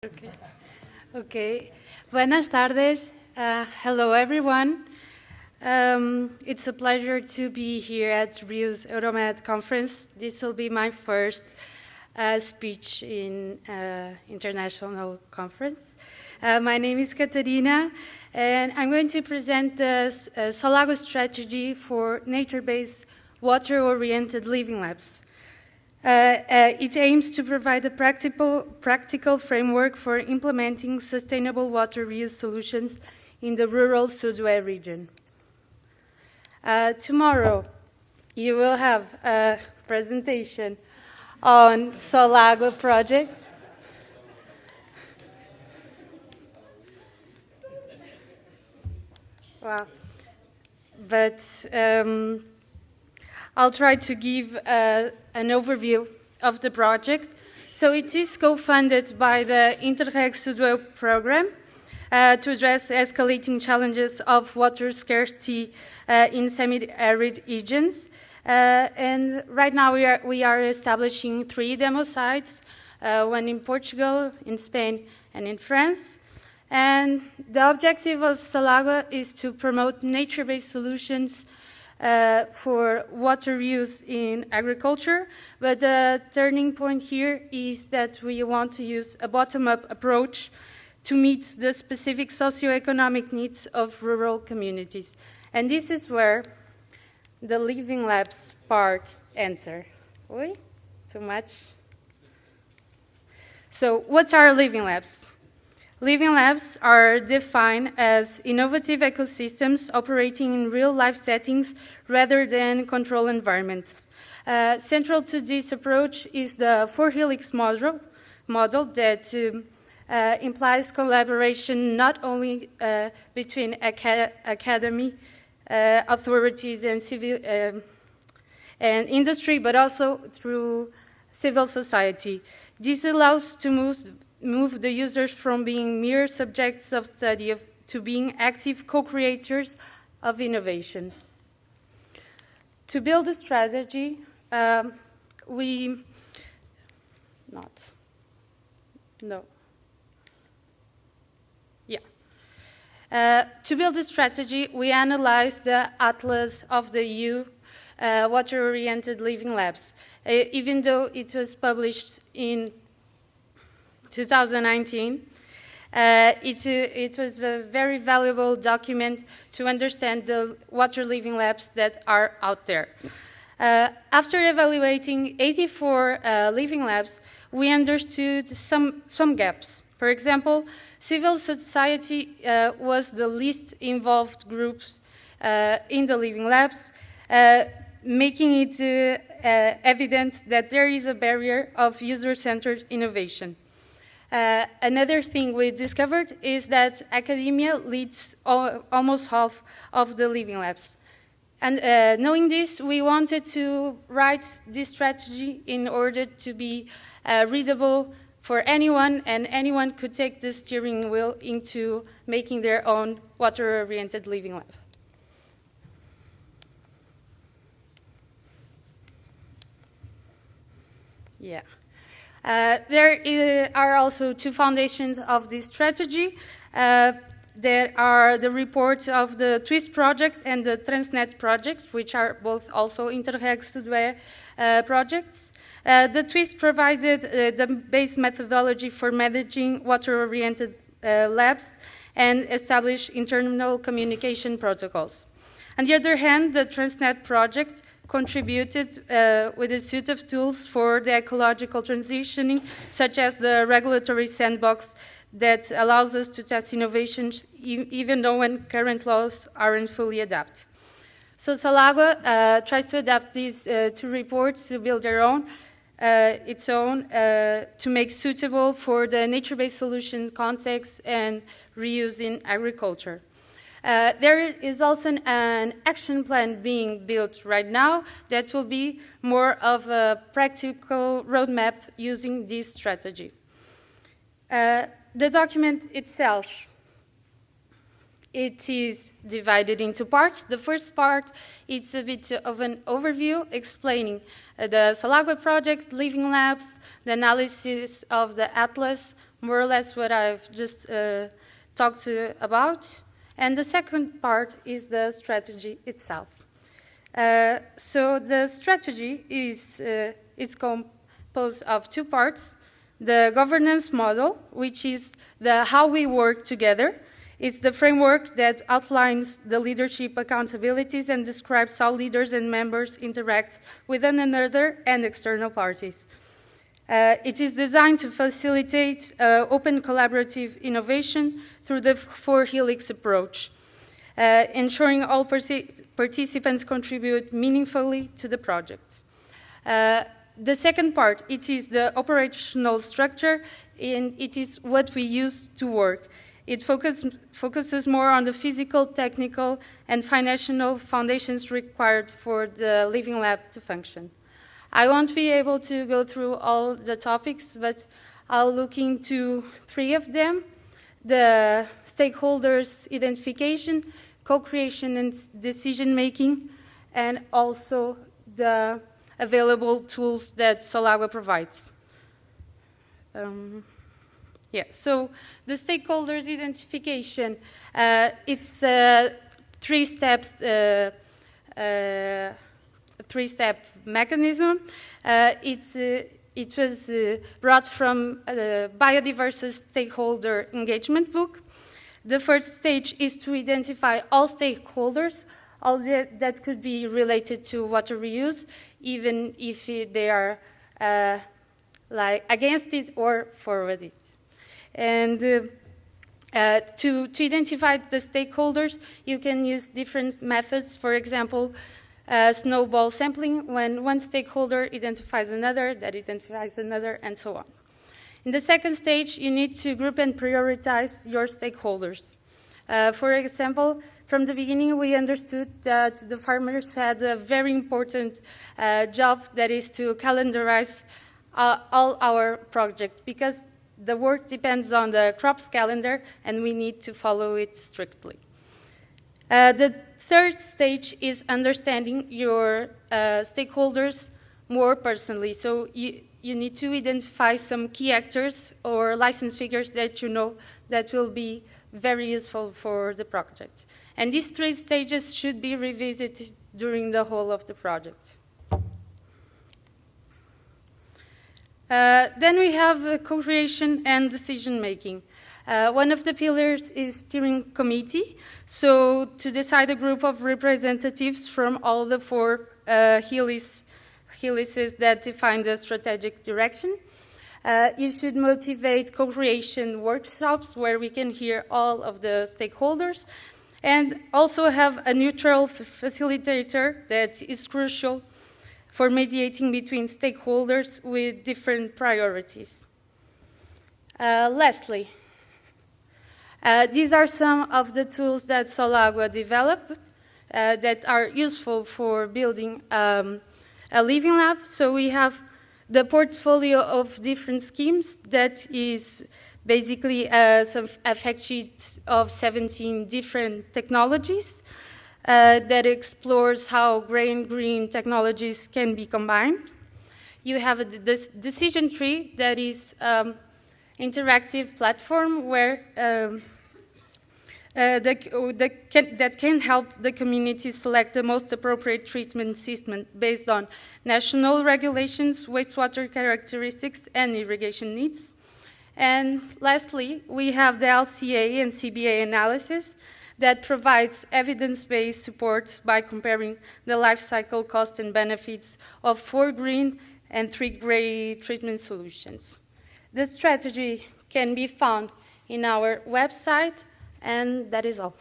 Okay. Okay. Buenas tardes. Hello, everyone. It's a pleasure to be here at Rio's Euromed conference. This will be my first speech in international conference. My name is Catarina, and I'm going to present the Sollagua strategy for nature-based, water-oriented living labs. It aims to provide a practical framework for implementing sustainable water reuse solutions in the rural Sollagua region. Tomorrow, you will have a presentation on Sollagua project. Wow. But I'll try to give an overview of the project. So it is co-funded by the Interreg Sollagua program to address escalating challenges of water scarcity in semi-arid regions. And right now we are establishing 3 demo sites, one in Portugal, in Spain, and in France. And the objective of Sollagua is to promote nature-based solutions for water use in agriculture, but the turning point here is that we want to use a bottom-up approach to meet the specific socioeconomic needs of rural communities. And this is where the living labs part enter. Oi? Too much? So what are living labs? Living labs are defined as innovative ecosystems operating in real-life settings rather than controlled environments. Central to this approach is the 4-helix model that implies collaboration not only between academy, authorities, and civil and industry, but also through civil society. This allows to move the users from being mere subjects of study to being active co-creators of innovation. To build a strategy, to build a strategy, we analyzed the Atlas of the EU water-oriented living labs. Even though it was published in 2019, it was a very valuable document to understand the water living labs that are out there. After evaluating 84 living labs, we understood some gaps. For example, civil society was the least involved group in the living labs, making it evident that there is a barrier of user-centered innovation. Another thing we discovered is that academia leads almost half of the living labs. And knowing this, we wanted to write this strategy in order to be readable for anyone, and anyone could take the steering wheel into making their own water-oriented living lab. Yeah. There are also 2 foundations of this strategy. There are the reports of the TWIST project and the Transnet project, which are both also Interreg Sollagua projects. The TWIST provided the base methodology for managing water-oriented labs and established internal communication protocols. On the other hand, the Transnet project contributed with a suite of tools for the ecological transitioning, such as the regulatory sandbox that allows us to test innovations even though when current laws aren't fully adapted. So Sollagua tries to adapt these 2 reports to build its own, to make suitable for the nature-based solutions context and reuse in agriculture. There is also an action plan being built right now that will be more of a practical roadmap using this strategy. The document itself, it is divided into parts. The first part is a bit of an overview explaining the Sollagua project, living labs, the analysis of the Atlas, more or less what I've just talked about. And the second part is the strategy itself. So the strategy is composed of two parts. The governance model, which is how we work together. It's the framework that outlines the leadership accountabilities and describes how leaders and members interact with one another and external parties. It is designed to facilitate open collaborative innovation through the four helix approach, ensuring all participants contribute meaningfully to the project. The second part, it is the operational structure, and it is what we use to work. It focuses more on the physical, technical, and financial foundations required for the Living Lab to function. I won't be able to go through all the topics, but I'll look into three of them: the stakeholders identification, co-creation and decision-making, and also the available tools that Sollagua provides. So the stakeholders identification, it's three step mechanism. It was brought from the Biodiversity Stakeholder Engagement book. The first stage is to identify all stakeholders, all that could be related to water reuse, even if they are against it or for it. And to identify the stakeholders, you can use different methods. For example, snowball sampling, when one stakeholder identifies another, that identifies another, and so on. In the second stage, you need to group and prioritize your stakeholders. For example, from the beginning, we understood that the farmers had a very important job, that is to calendarize all our projects, because the work depends on the crops calendar, and we need to follow it strictly. The third stage is understanding your stakeholders more personally. So you need to identify some key actors or license figures that you know that will be very useful for the project. And these three stages should be revisited during the whole of the project. Then we have co-creation and decision-making. One of the pillars is steering committee, so to decide a group of representatives from all the four helices that define the strategic direction. You should motivate co-creation workshops where we can hear all of the stakeholders, and also have a neutral facilitator that is crucial for mediating between stakeholders with different priorities. Lastly, these are some of the tools that Sollagua developed that are useful for building a living lab. So we have the portfolio of different schemes that is basically a fact sheet of 17 different technologies that explores how gray and green technologies can be combined. You have a decision tree that is interactive platform where that can help the community select the most appropriate treatment system based on national regulations, wastewater characteristics, and irrigation needs. And lastly, we have the LCA and CBA analysis that provides evidence-based support by comparing the life cycle costs and benefits of 4 green and 3 gray treatment solutions. The strategy can be found in our website, and that is all.